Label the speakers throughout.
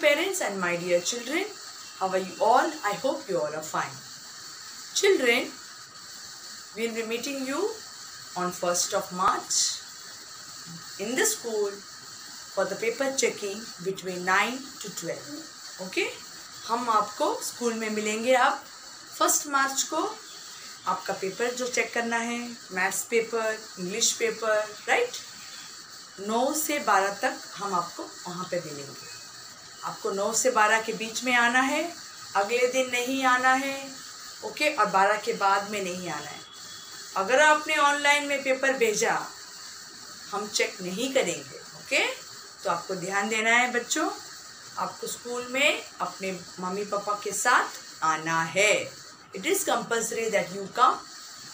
Speaker 1: parents and my dear children. How are you all? I hope you all are fine. Children, we will be meeting you on 1st of March in the school for the paper checking between 9 to 12. Okay? हम आपको school में मिलेंगे अब 1 मार्च को. आपका paper जो check करना है, maths paper, English paper, right. 9 से 12 तक हम आपको वहाँ पे मिलेंगे. आपको 9 से 12 के बीच में आना है, अगले दिन नहीं आना है. ओके? और 12 के बाद में नहीं आना है. अगर आपने ऑनलाइन में पेपर भेजा, हम चेक नहीं करेंगे. ओके? तो आपको ध्यान देना है बच्चों. आपको स्कूल में अपने मम्मी पापा के साथ आना है. It is compulsory that you come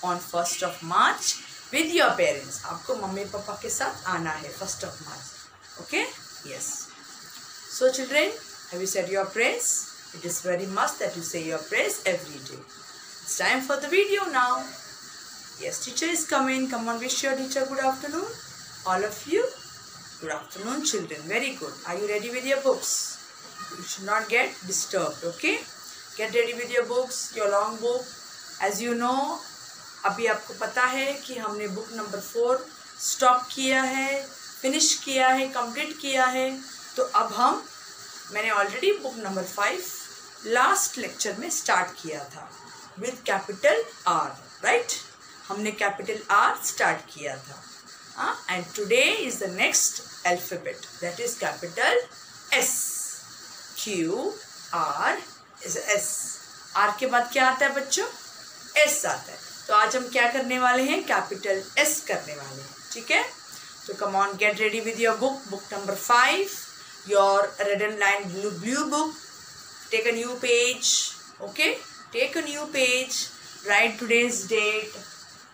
Speaker 1: on 1st of March with your parents. आपको मम्मी पापा के साथ आना है 1st of March. Okay? Yes. So children, have you said your prayers? It is very must that you say your prayers every day. It's time for the video now. Yes, teacher is coming. Come on, wish your teacher good afternoon. All of you, good afternoon children. Very good. Are you ready with your books? You should not get disturbed. Okay? Get ready with your books, your long book. As you know, अभी आपको पता है कि हमने book number 4 stop किया है, finish किया है, कंप्लीट किया है. तो अब मैंने already book number 5 last lecture में स्टार्ट किया था विद कैपिटल R, राइट. हमने कैपिटल R स्टार्ट किया था. And today is the next alphabet, that is capital S. Q R is S. R के बाद क्या आता है बच्चों? S आता है. तो आज हम क्या करने वाले हैं? कैपिटल S करने वाले हैं. ठीक है? तो come on, get ready with your book number 5, your red and line blue book. Take a new page. Okay? Take a new page. Write today's date.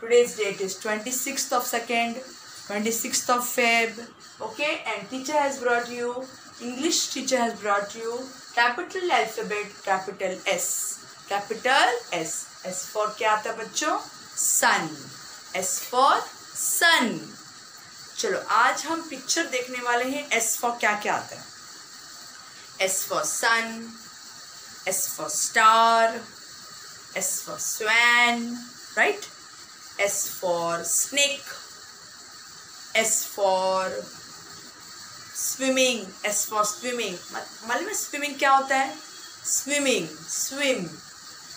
Speaker 1: Today's date is 26th of 2nd, 26th of Feb. Okay? And teacher has brought you, English teacher has brought you capital alphabet, capital S. Capital S. S for क्या आता है बच्चों? Sun. S for sun. चलो आज हम picture देखने वाले हैं. S for क्या क्या आता है? S for sun, S for star, S for swan, right? S for snake, S for swimming. S for swimming. मालूम है स्विमिंग क्या होता है? स्विमिंग, स्विम,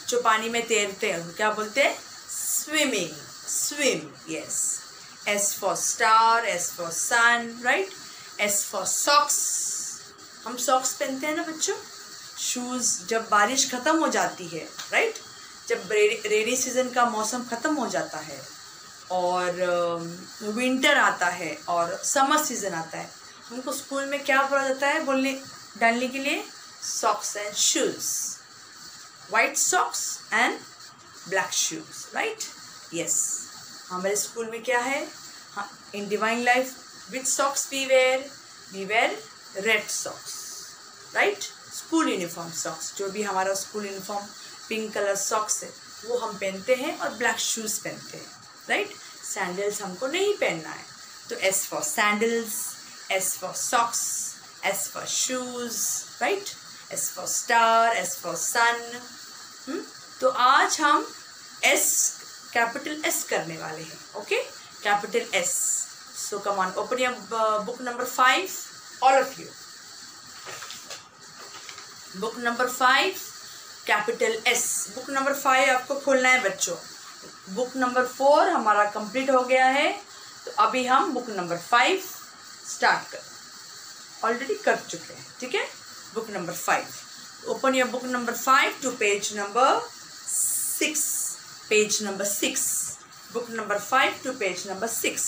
Speaker 1: जो पानी में तैरते हैं, क्या बोलते हैं? Swimming, swim. Yes. S for star, S for sun, right? S for socks. हम सॉक्स पहनते हैं ना बच्चों. शूज़ जब बारिश ख़त्म हो जाती है, राइट. जब रेनी सीज़न का मौसम ख़त्म हो जाता है और विंटर आता है और समर सीज़न आता है, हमको स्कूल में क्या बोला जाता है डालने के लिए? Socks and shoes. White socks and black shoes, right. Yes. हमारे स्कूल में क्या है? In divine life which socks we wear red socks, right. School uniform socks, जो भी हमारा school uniform pink colour socks है वो हम पहनते हैं और ब्लैक शूज़ पहनते हैं, राइट. सैंडल्स हमको नहीं पहनना है. तो S for sandals, S for socks, S for shoes, right? S for star, S for sun. तो आज हम कैपिटल S करने वाले हैं. Okay? Capital S. So come on, open your book number 5, all of you. Book number 5 capital S. Book number 5 आपको खोलना है बच्चों. बुक नंबर 4 हमारा कंप्लीट हो गया है. तो अभी हम बुक नंबर 5 स्टार्ट ऑलरेडी कर चुके हैं. ठीक है? Book number 5. Open your book number 5 to page number 6. Page number 6. Book number 5 to page number 6.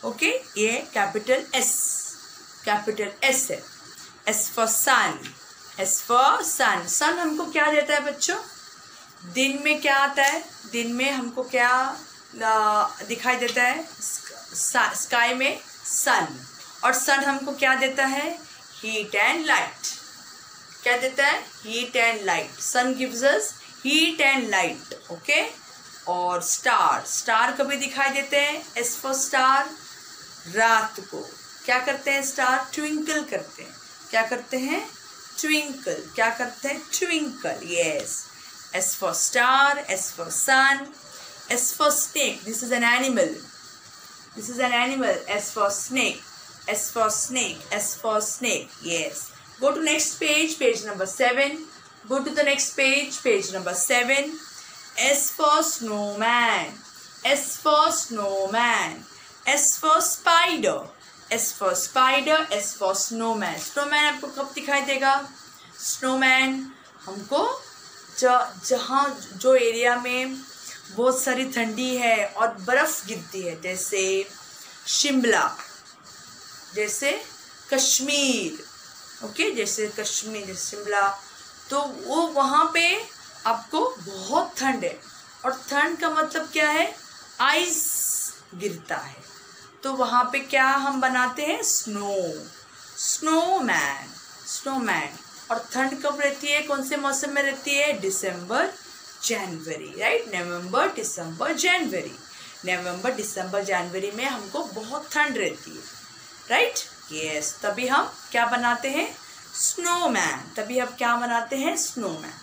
Speaker 1: Okay? ये कैपिटल S. कैपिटल S है. S for sun. S for sun. Sun हमको क्या देता है बच्चों? दिन में क्या आता है? दिन में हमको क्या दिखाई देता है? स्काई में सन. और सन हमको क्या देता है? Heat and light. क्या देता है? Heat and light. Sun gives us heat and light. Okay? और स्टार कभी दिखाई देते हैं? S for star. रात को क्या करते हैं? स्टार ट्विंकल करते हैं. क्या करते हैं? ट्विंकल, क्या करते हैं? Twinkle, yes. S for star, S for sun, S for snake, this is an animal, this is an animal. S for snake, S for snake, S for snake, yes. Go to next page, page number 7. Go to the next page, page number 7. S for snowman, S for snowman, S for spider, S for spider, S for snowman. snowman आपको कब दिखाई देगा? snowman हमको जहाँ जो area में बहुत सारी ठंडी है और बर्फ़ गिरती है, जैसे शिमला, जैसे कश्मीर, ओके, जैसे कश्मीर, जैसे शिमला, तो वो वहाँ पे आपको बहुत ठंड है। और ठंड का मतलब क्या है? आइस गिरता है, तो वहाँ पे क्या हम बनाते हैं? Snow, snowman, snowman. और ठंड कब रहती है? कौन से मौसम में रहती है? दिसंबर जनवरी, राइट? नवंबर दिसंबर जनवरी, नवंबर दिसंबर जनवरी में हमको बहुत ठंड रहती है, राइट? यस, तभी हम क्या बनाते हैं? स्नोमैन, तभी हम क्या बनाते हैं? स्नोमैन।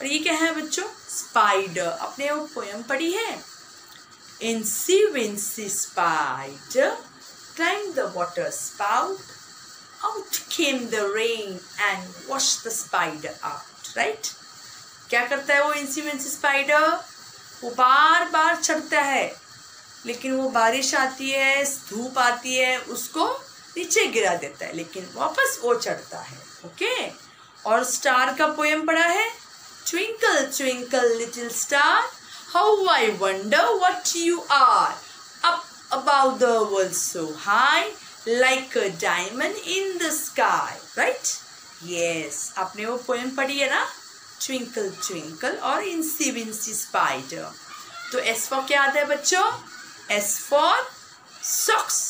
Speaker 1: और ये क्या है बच्चों? स्पाइडर। आपने वो पोयम पढ़ी है? Incy wincy spider climbed the water spout, out came the rain and washed the spider out, right? क्या करता है वो इंसी विंसी स्पाइडर? वो बार बार चढ़ता है, लेकिन वो बारिश आती है, धूप आती है, उसको नीचे गिरा देता है, लेकिन वापस वो चढ़ता है, ओके? और स्टार का पोयम पढ़ा है? Twinkle twinkle little star, how I wonder what you are, up above the world so high, like a diamond in the sky, right? Yes, आपने वो पोएम पढ़ी है ना? Twinkle twinkle और Incy wincy spider. तो S for क्या आता है बच्चों? S for socks,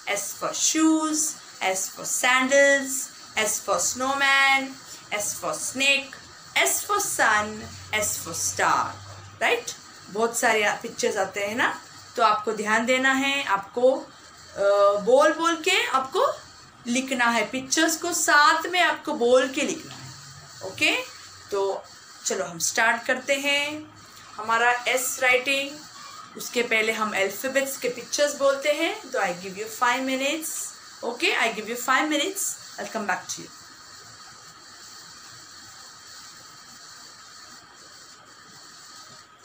Speaker 1: S for shoes, S for sandals, S for snowman, S for snake, S for sun, S for star, right? बहुत सारे पिक्चर्स आते हैं ना, तो आपको ध्यान देना है, आपको बोल बोल के आपको लिखना है, पिक्चर्स को साथ में आपको बोल के लिखना है, ओके? तो चलो हम स्टार्ट करते हैं हमारा एस राइटिंग। उसके पहले हम अल्फ़ाबेट्स के पिक्चर्स बोलते हैं, तो I give you 5 minutes, okay? I give you 5 minutes, I come back to you.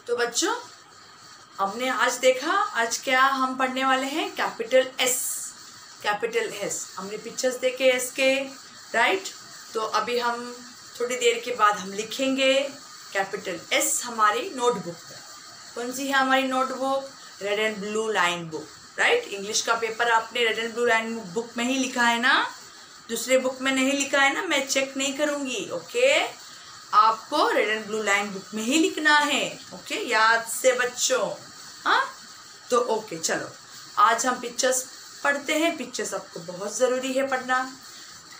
Speaker 1: तो बच्चों, हमने आज देखा, आज क्या हम पढ़ने वाले हैं? Capital S, capital S. हमने पिक्चर्स देखे एस के, राइट? तो अभी हम थोड़ी देर के बाद हम लिखेंगे कैपिटल एस हमारी नोटबुक में। कौन सी है हमारी notebook? Red and blue line book, right? English का पेपर आपने red and blue line book में ही लिखा है ना, दूसरे बुक में नहीं लिखा है ना, मैं चेक नहीं करूँगी, ओके? आपको red and blue line book में ही लिखना है, ओके? याद से बच्चों, हाँ? तो ओके, चलो आज हम पिक्चर्स पढ़ते हैं। पिक्चर्स आपको बहुत ज़रूरी है पढ़ना,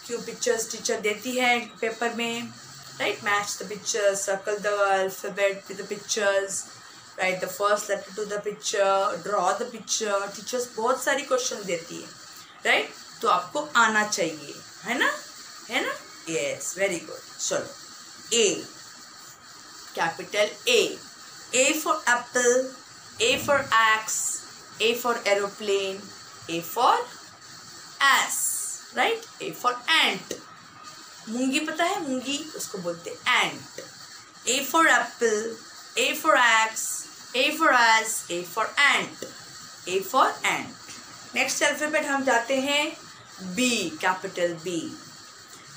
Speaker 1: क्यों? पिक्चर्स टीचर देती है पेपर में, right? Match the pictures, circle the alphabet with the pictures, write the first letter to the picture, draw the picture. Teachers बहुत सारी क्वेश्चन देती है, राइट? तो आपको आना चाहिए, है ना? है ना? Yes, very good. चलो A, capital A for apple, A for axe, A for aeroplane, A for ass, right? A for ant. मूंगी पता है? मूंगी उसको बोलते हैं ant. A for apple, A for axe, A for ass, A for ant, A for ant. Next alphabet हम जाते हैं B, capital B.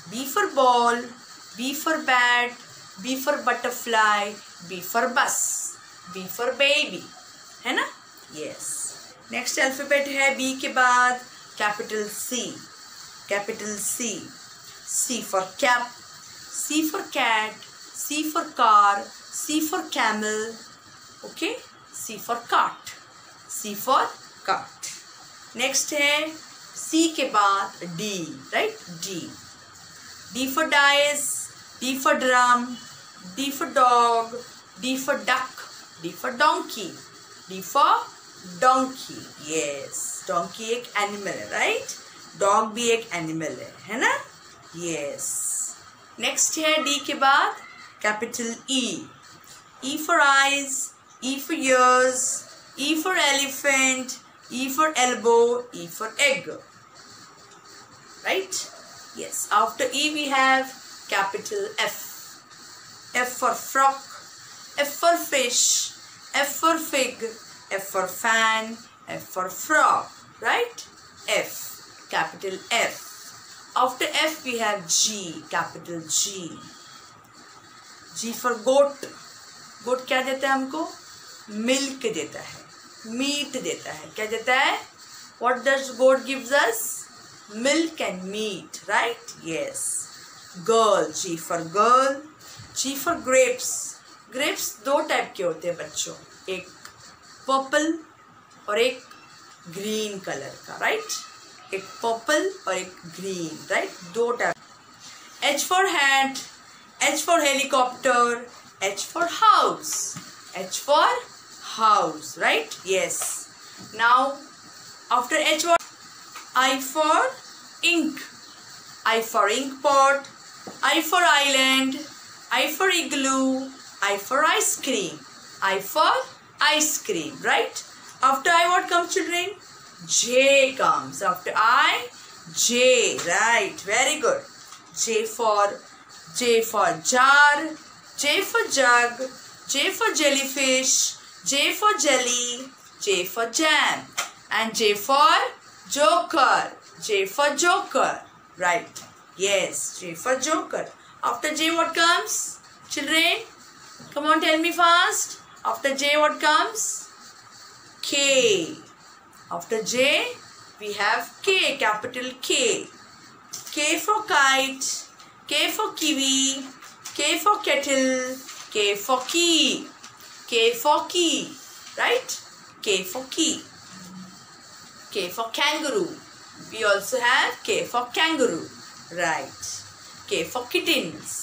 Speaker 1: B for ball, B for bat, B for butterfly, B for bus, B for baby, है ना? Yes. Next alphabet है B के बाद capital C, capital C. C for cap, C for cat, C for car, C for camel, okay? C for cart, C for cart. Next है C के बाद D, right? D. D for dice, D for drum, D for dog, D for duck, D for donkey, D for donkey. Yes, donkey एक animal है, right? Dog भी एक animal है ना? Yes. Next है डी के बाद capital E. E for eyes, E for ears, E for elephant, E for elbow, E for egg. Right? Yes. After E we have capital F. F for frog, F for fish, F for fig, F for fan, F for frog. Right? F. Capital F. After F we have G. Capital G. G for goat. गोट क्या देता है हमको? Milk देता है, meet देता है. क्या देता है? What does goat gives us? Milk and meat. Right? Yes. Girl. G for girl. G for grapes. Grapes दो टाइप के होते हैं बच्चों, एक पर्पल और एक ग्रीन कलर का. राइट? एक पर्पल और एक ग्रीन. राइट? दो type. H for hat. H for helicopter. H for house. H for house. Right? Yes. Now after H what? I for ink. I for ink pot. I for island. I for igloo. I for ice cream. I for ice cream. Right? After I what comes, children? J comes. After I, J. Right? Very good. J for jar. J for jug, J for jellyfish, J for jelly, J for jam, and J for joker. J for joker. Right? Yes, J for joker. After J what comes? Children, come on, tell me fast. After J what comes? K. After J we have K, capital K. K for kite, K for kiwi, K for kettle, K for key, K for key. Right? K for key. K for kangaroo. We also have K for kangaroo. Right? K for kittens.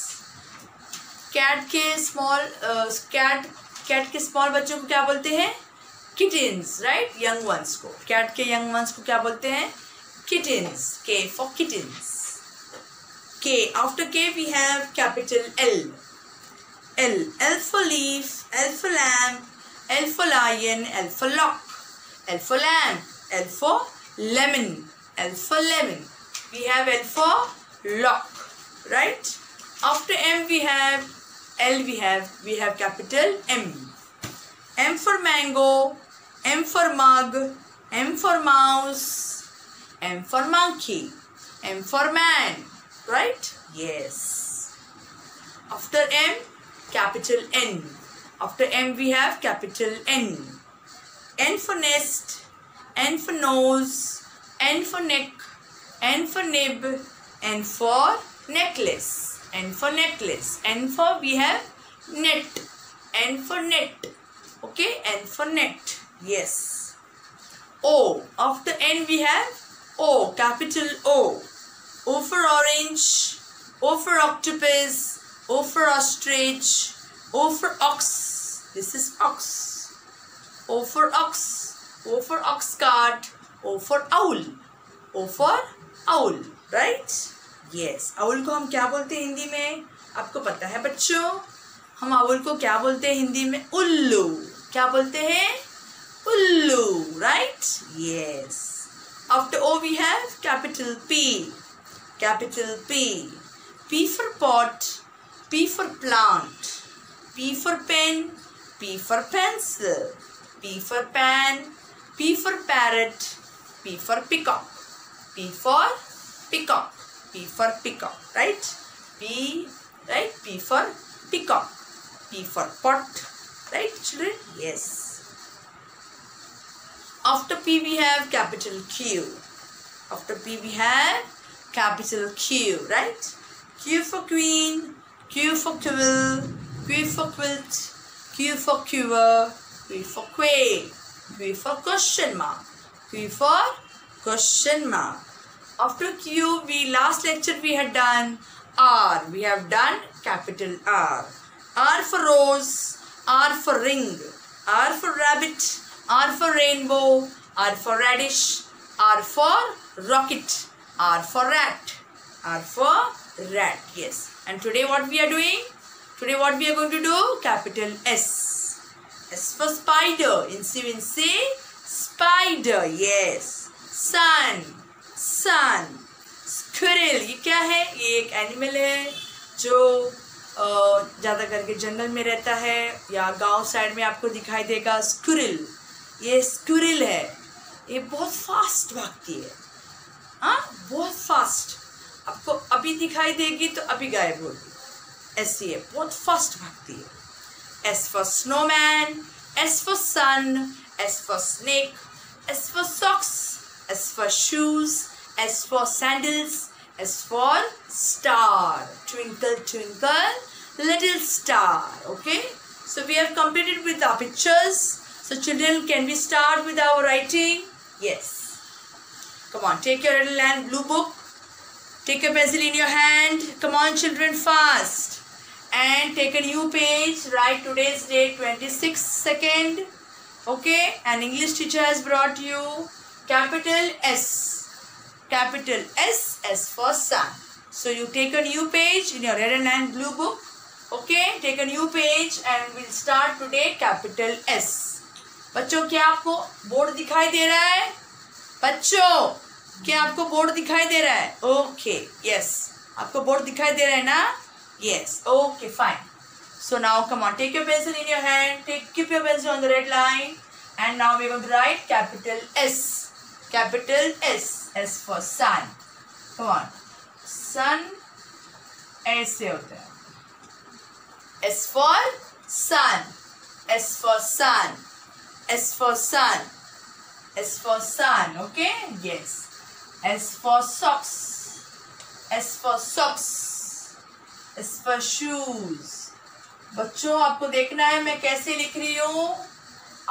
Speaker 1: Cat के small बच्चों को क्या बोलते हैं? Kittens. Right? Young ones को. Cat के young ones को क्या बोलते हैं? Kittens. K for kittens. K. After K we have capital L. L. L for leaf, L for lamp, L for lion, L for lock, L for lamp, L for lemon, L for lemon. We have L for lock. Right? After M we have L. We have capital M. M for mango, M for mug, M for mouse, M for monkey, M for man. Right? Yes. After M, capital N. After M we have capital N. N for nest, N for nose, N for neck, N for nib, N for necklace, N for necklace. N for we have net, N for net. Okay? N for net. Yes. O. After N we have O, capital O. O for orange, O for octopus, O for ostrich, O for ox. This is ox. O for ox, O for ox cart, O for owl, O for owl. Right? Yes. Owl को हम क्या बोलते हैं हिंदी में? आपको पता है बच्चों? हम owl को क्या बोलते हैं हिंदी में? उल्लू. क्या बोलते हैं? उल्लू. Right? Yes. After O we have capital P. Capital P. P for pot, P for plant, P for pen, P for pencil, P for pan, P for parrot, P for peacock, P for peacock, P for peacock. Right? P. Right? P for peacock, P for pot. Right, children? Yes. After P we have capital Q. After P we have capital Q. Right? Q for queen, Q for quill, Q for quilt, Q for quiver, Q for quail, Q for question mark, Q for question mark. After Q, last lecture we had done R. We have done capital R. R for rose, R for ring, R for rabbit, R for rainbow, R for radish, R for rocket, R for rat, R for rat. Yes. And today what we are doing? Today what we are going to do? Capital S. S for spider. Instead we say spider. Yes. Sun. Sun. Squirrel. ये क्या है? ये एक animal है जो ज़्यादा करके जंगल में रहता है या गांव साइड में आपको दिखाई देगा. स्क्विरल. ये स्क्विरल है. ये बहुत फास्ट भागती है. हाँ, बहुत फास्ट. आपको अभी दिखाई देगी तो अभी गायब होगी. ऐसी है, बहुत फास्ट भागती है. S for snowman, S for sun, S for snake, S for socks, S for shoes, S for sandals, S for star. Twinkle, twinkle, little star. Okay. So we have completed with our pictures. So children, can we start with our writing? Yes. Come on, take your little and blue book. Take a pencil in your hand. Come on, children, fast. And take a new page. Write today's date, 26/2. Okay. An English teacher has brought you capital S. Capital S. S for sun. So you take a new page in your red and blue book. Okay. Take a new page and we'll start today capital S. बच्चों, क्या आपको board दिखाई दे रहा है? बच्चों, क्या आपको board दिखाई दे रहा है? ओके. यस. आपको बोर्ड दिखाई दे रहा है ना? Yes. Okay, fine. So now come on, take your pencil in your hand. Keep your pencil on the red line. And now we're going to write capital S. Capital S. S for sun. Come on. Sun ऐसे होता है. S for sun. S for sun. S for sun. S for sun. Okay? Yes. S for socks. S for socks. S for shoes. बच्चों, आपको देखना है मैं कैसे लिख रही हूँ.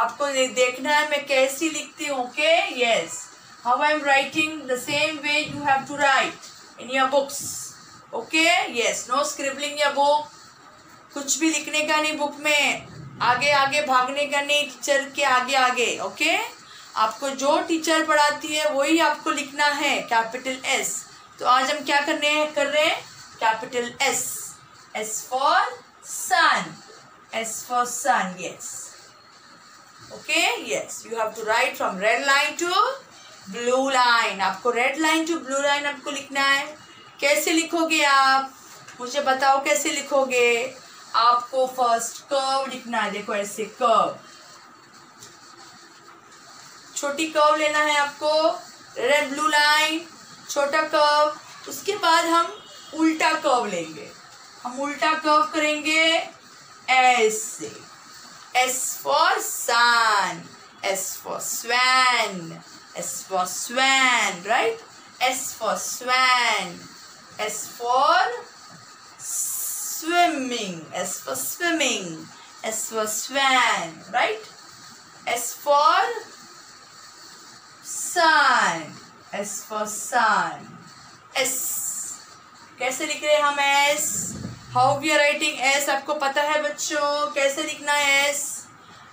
Speaker 1: आपको देखना है मैं कैसी लिखती हूँ. Okay. Yes. How I am writing, the same way you have to write in your books. Okay? Yes. No scribbling your book. कुछ भी लिखने का नहीं बुक में. आगे आगे भागने का नहीं टीचर के आगे आगे. ओके. आपको जो टीचर पढ़ाती है वही आपको लिखना है. Capital S. तो आज हम क्या कर रहे हैं? Capital S. S for sun. S for sun. Yes. Okay. Yes. You have to write from red line to blue line. आपको red line to blue line आपको लिखना है. कैसे लिखोगे आप? मुझे बताओ कैसे लिखोगे. आपको फर्स्ट कर्व लिखना है. देखो ऐसे कर्व. छोटी कर्व लेना है आपको. रेड ब्लू लाइन, छोटा कर्व. उसके बाद हम उल्टा कर्व लेंगे. हम उल्टा कर्व करेंगे ऐसे. S for sun. S for swan. S for swan. Right? S for swan. S for swimming. S for swimming. S for swan. Right? S for sun. S for sun. S. कैसे लिख रहे हैं हम S? How we are writing S? आपको पता है बच्चों कैसे लिखना है S?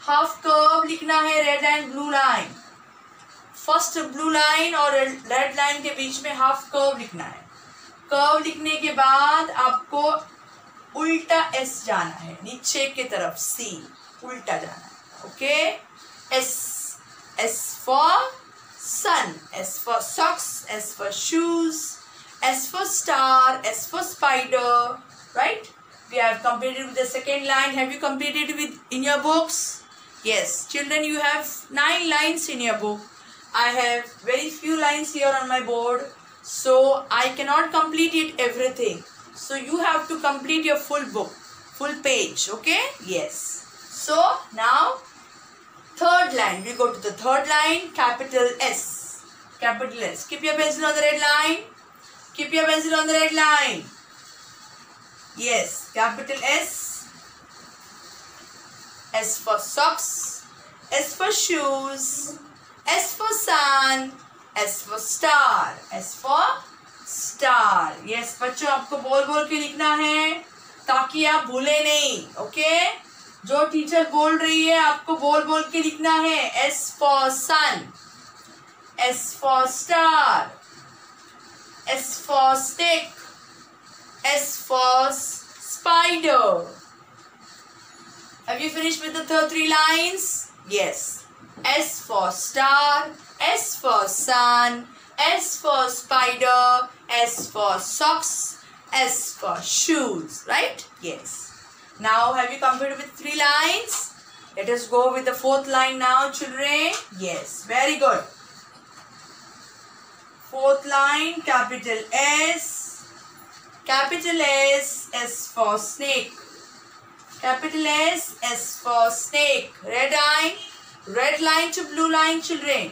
Speaker 1: हाफ कर्व लिखना है red and blue line. First blue line और रेड लाइन के बीच में हाफ कर्व लिखना है. कर्व लिखने के बाद आपको उल्टा S जाना है. नीचे की तरफ C उल्टा जाना है. Okay. S. S for sun. S for socks. S for shoes. S for star. S for spider. Right? We have completed with the second line. Have you completed with in your books? Yes. Children, you have 9 lines in your book. I have very few lines here on my board. So I cannot complete it everything. So you have to complete your full book. Full page. Okay? Yes. So now third line. We go to the third line. Capital S. Capital S. Keep your pencil on the red line. Keep your pencil on the red line. Yes. Capital S. S for socks. S for shoes. S for sun. S for star. S for star. Yes बच्चों, आपको बोल बोल के लिखना है ताकि आप भूले नहीं. ओके. जो टीचर बोल रही है आपको बोल बोल के लिखना है. S for sun. S for star. S for stick. S for spider. Have you finished with the three lines? Yes. S for star, S for sun, S for spider, S for socks, S for shoes. Right? Yes. Now have you completed with three lines? Let us go with the fourth line now, children. Yes. Very good. Fourth line, capital S. Capital S, S for snake. Capital S, S for snake. Red line to blue line, children.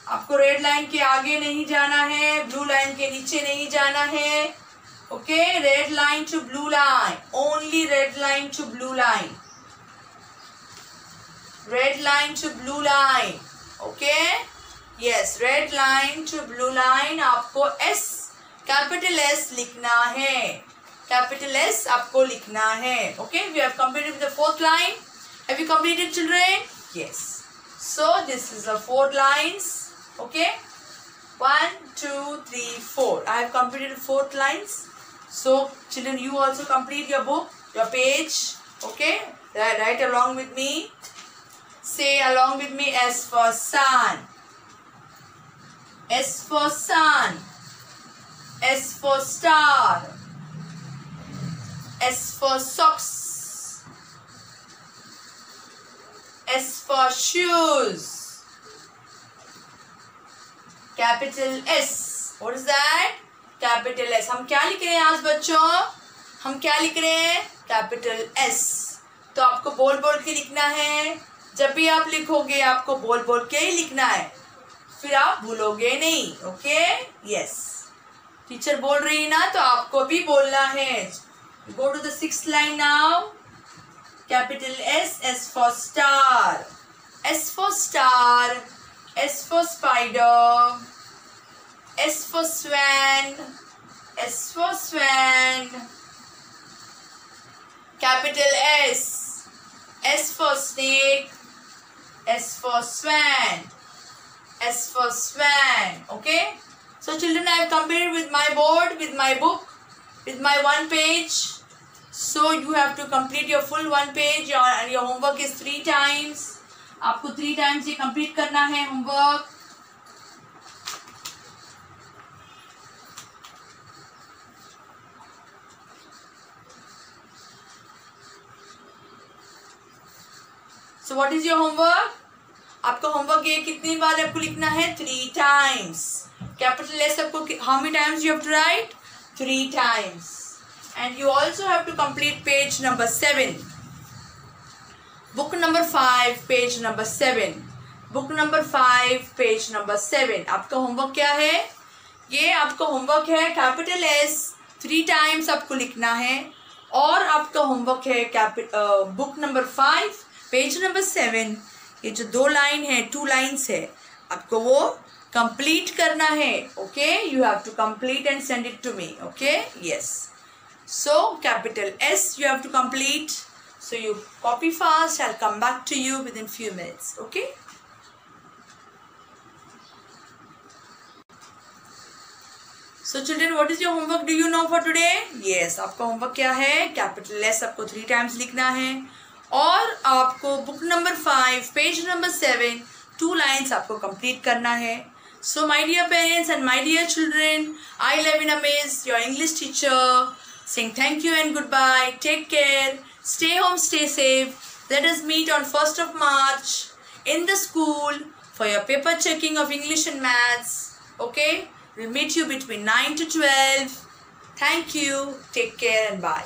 Speaker 1: आपको red line के आगे नहीं जाना है, blue line के नीचे नहीं जाना है. Okay, red line to blue line. Only red line to blue line. Red line to blue line. Okay. Yes, red line to blue line. आपको S, capital S लिखना है. Capital S आपको लिखना है. Okay, we have completed with the fourth line. Have you completed, children? Yes. So this is the 4 lines. Okay. 1, 2, 3, 4. I have completed 4 lines. So children, you also complete your book, your page. Okay. Write along with me. Say along with me. S for sun. S for sun. S for star. S for socks. S for shoes. Capital S. What is that? Capital S. हम क्या लिख रहे हैं आज बच्चों? हम क्या लिख रहे हैं? Capital S. तो आपको बोल बोल के लिखना है. जब भी आप लिखोगे आपको बोल बोल के ही लिखना है, फिर आप भूलोगे नहीं. ओके? यस. टीचर बोल रही है ना, तो आपको भी बोलना है. Go to the 6th line now. Capital S, S for star. S for star. S for spider. S for swan. S for swan. Capital S. S for snake. S for swan. S for swan. Okay? So children, I have completed with my board, with my book, with my 1 page. So you have to complete your full 1 page and your homework is 3 times. आपको 3 times ये complete करना है homework. So what is your homework? आपका homework ये कितनी बार आपको लिखना है? 3 times. Capital S आपको how many times you have to write? 3 times. And you also have to complete page number 7. Book number 5, page number 7. Book number 5, page number 7. आपका homework क्या है? ये आपका homework है capital S 3 times आपको लिखना है. और आपका homework है book number 5, page number 7. ये जो 2 line है, 2 lines है, आपको वो complete करना है. Okay? You have to complete and send it to me. Okay? Yes. So capital S you have to complete. So you copy fast. I'll come back to you within few minutes. Okay? So children, what is your homework? Do you know for today? Yes. आपका homework क्या है? Capital S आपको 3 times लिखना है. और आपको book number 5, page number 7, 2 lines आपको complete करना है. So my dear parents and my dear children, I Levina Miss, your English teacher, saying thank you and goodbye. Take care. Stay home, stay safe. Let us meet on 1st of March in the school for your paper checking of English and Maths. Okay? We'll meet you between 9 to 12. Thank you. Take care and bye.